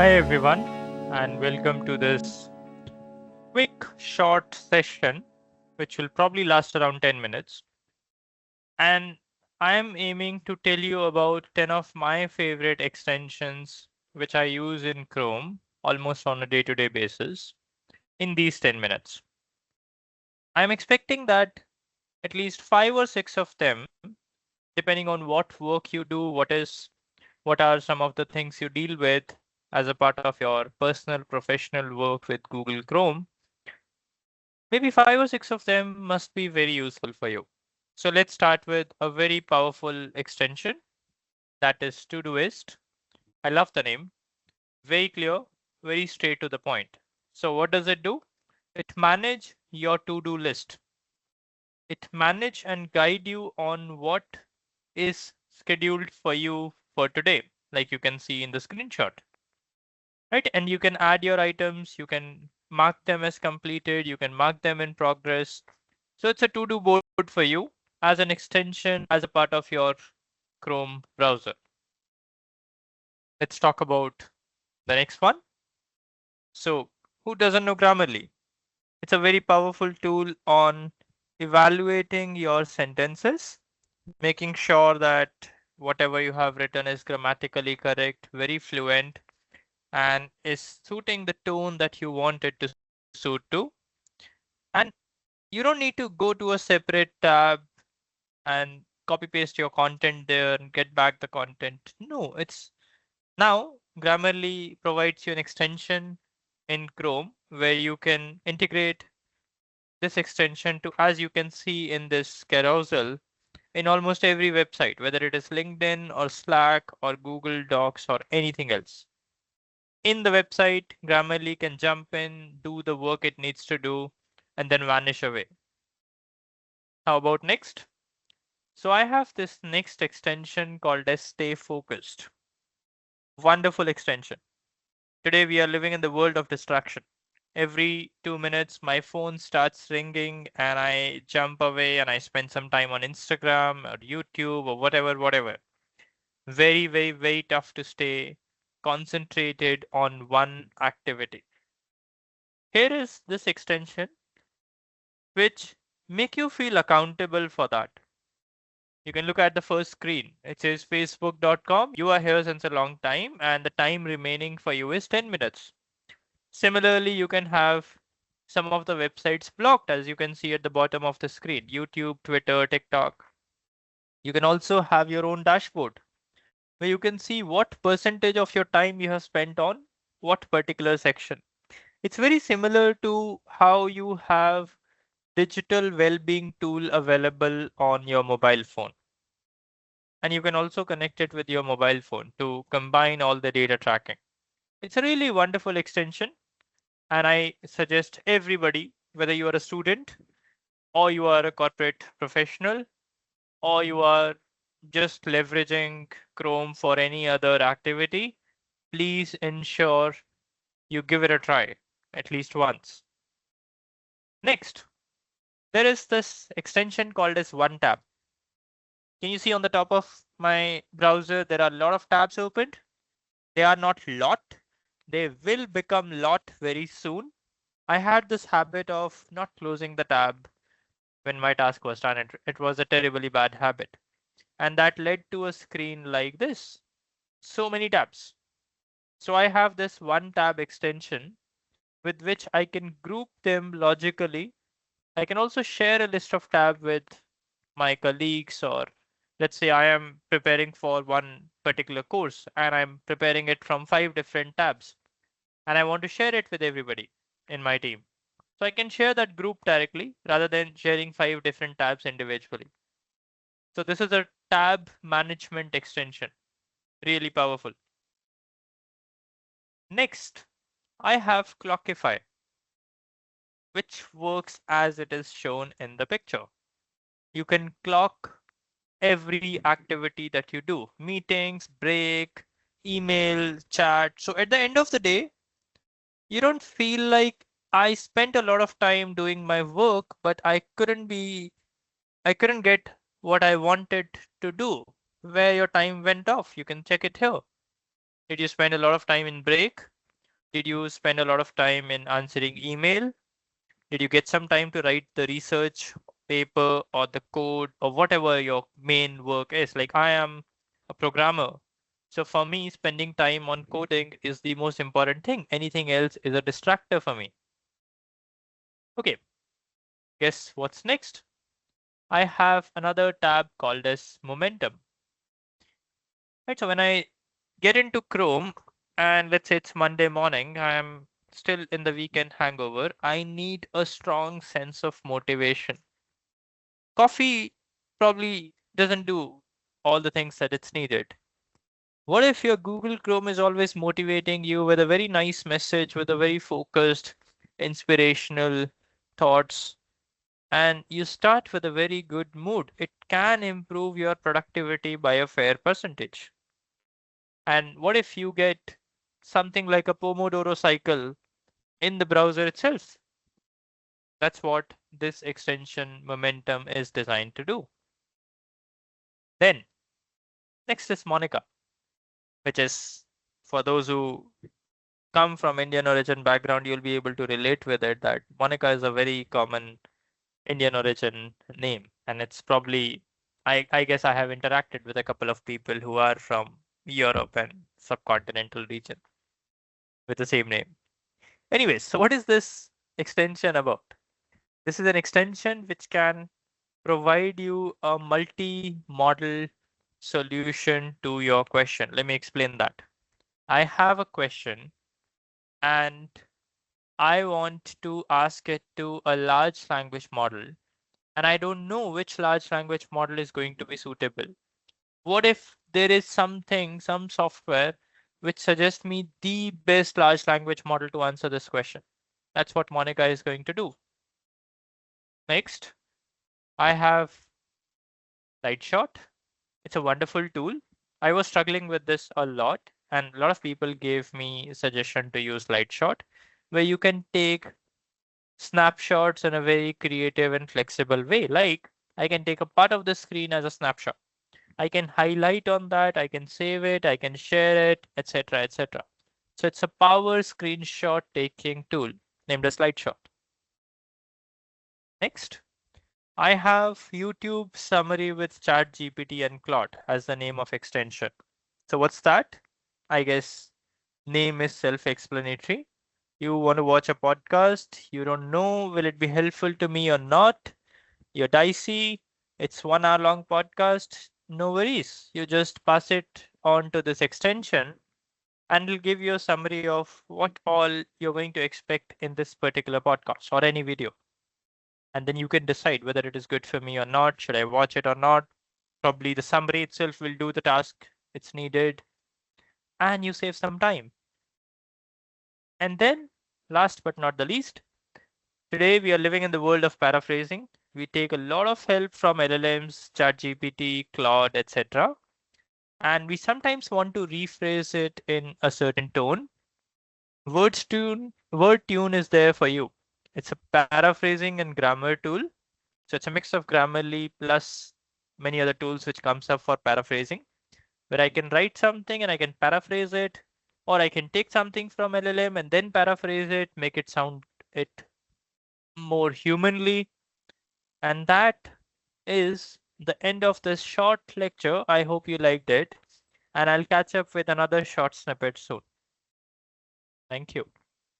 Hi everyone, and welcome to this quick short session, which will probably last around 10 minutes. And I am aiming to tell you about 10 of my favorite extensions, which I use in Chrome almost on a day-to-day basis in these 10 minutes. I'm expecting that at least 5 or 6 of them, depending on what work you do, what are some of the things you deal with as a part of your personal professional work with Google Chrome, maybe 5 or 6 of them must be very useful for you. So let's start with a very powerful extension that is Todoist. I love the name. Very clear, very straight to the point. So what does it do? It manage your to-do list. It manage and guide you on what is scheduled for you for today, like you can see in the screenshot, right? And you can add your items, you can mark them as completed, you can mark them in progress. So it's a to-do board for you as an extension, as a part of your Chrome browser. Let's talk about the next one. So who doesn't know Grammarly? It's a very powerful tool on evaluating your sentences, making sure that whatever you have written is grammatically correct, very fluent, and is suiting the tone that you want it to suit to. And you don't need to go to a separate tab and copy paste your content there and get back the content. No, it's now Grammarly provides you an extension in Chrome where you can integrate this extension to, as you can see in this carousel, in almost every website, whether it is LinkedIn or Slack or Google Docs or anything else. In the website, Grammarly can jump in, do the work it needs to do, and then vanish away. How about next? So I have this next extension called as Stay Focused. Wonderful extension. Today we are living in the world of distraction. Every 2 minutes, my phone starts ringing and I jump away and I spend some time on Instagram or YouTube or whatever. Very, very, very tough to stay concentrated on one activity. Here is this extension which make you feel accountable for that. You can look at the first screen. It says facebook.com. You are here since a long time and the time remaining for you is 10 minutes. Similarly, you can have some of the websites blocked, as you can see at the bottom of the screen, YouTube, Twitter, TikTok. You can also have your own dashboard where you can see what percentage of your time you have spent on what particular section. It's very similar to how you have digital well-being tool available on your mobile phone. And you can also connect it with your mobile phone to combine all the data tracking. It's a really wonderful extension. And I suggest everybody, whether you are a student or you are a corporate professional or you are just leveraging Chrome for any other activity, please ensure you give it a try at least once. Next, there is this extension called as One Tab. Can you see on the top of my browser, there are a lot of tabs opened. They are not lot. They will become lot very soon. I had this habit of not closing the tab when my task was done. It was a terribly bad habit. And that led to a screen like this. So many tabs. So I have this one tab extension with which I can group them logically. I can also share a list of tabs with my colleagues, or let's say I am preparing for one particular course and I'm preparing it from 5 different tabs and I want to share it with everybody in my team. So I can share that group directly rather than sharing 5 different tabs individually. So this is a tab management extension, really powerful. Next, I have Clockify, which works as it is shown in the picture. You can clock every activity that you do, meetings, break, email, chat. So at the end of the day, you don't feel like I spent a lot of time doing my work, but I couldn't get what I wanted to do. Where your time went off, you can check it here. Did you spend a lot of time in break? Did you spend a lot of time in answering email? Did you get some time to write the research paper or the code or whatever your main work is? Like I am a programmer. So for me, spending time on coding is the most important thing. Anything else is a distractor for me. Okay, guess what's next? I have another tab called as momentum. Right, so when I get into Chrome and let's say it's Monday morning, I am still in the weekend hangover. I need a strong sense of motivation. Coffee probably doesn't do all the things that it's needed. What if your Google Chrome is always motivating you with a very nice message, with a very focused, inspirational thoughts, and you start with a very good mood? It can improve your productivity by a fair percentage. And what if you get something like a Pomodoro cycle in the browser itself? That's what this extension Momentum is designed to do. Then next is Monica, which is for those who come from Indian origin background, you'll be able to relate with it that Monica is a very common Indian origin name. And it's probably, I guess I have interacted with a couple of people who are from Europe and subcontinental region with the same name. Anyways, so what is this extension about? This is an extension which can provide you a multi-model solution to your question. Let me explain that. I have a question and I want to ask it to a large language model, and I don't know which large language model is going to be suitable. What if there is something, some software which suggests me the best large language model to answer this question? That's what Monica is going to do. Next, I have Lightshot. It's a wonderful tool. I was struggling with this a lot, and a lot of people gave me suggestion to use Lightshot, where you can take snapshots in a very creative and flexible way. Like I can take a part of the screen as a snapshot. I can highlight on that, I can save it, I can share it, etc., etc. So it's a power screenshot taking tool named a slideshot. Next, I have YouTube summary with ChatGPT and Claude as the name of extension. So what's that? I guess name is self-explanatory. You want to watch a podcast, you don't know will it be helpful to me or not. You're dicey. It's 1 hour long podcast. No worries. You just pass it on to this extension and it'll give you a summary of what all you're going to expect in this particular podcast or any video. And then you can decide whether it is good for me or not. Should I watch it or not? Probably the summary itself will do the task it's needed and you save some time. And then last but not the least, today we are living in the world of paraphrasing. We take a lot of help from LLMs, ChatGPT, Claude, etc. And we sometimes want to rephrase it in a certain tone. Word tune is there for you. It's a paraphrasing and grammar tool. So it's a mix of Grammarly plus many other tools which comes up for paraphrasing, where I can write something and I can paraphrase it, or I can take something from LLM and then paraphrase it, make it sound it more humanly. And that is the end of this short lecture. I hope you liked it, and I'll catch up with another short snippet soon. Thank you.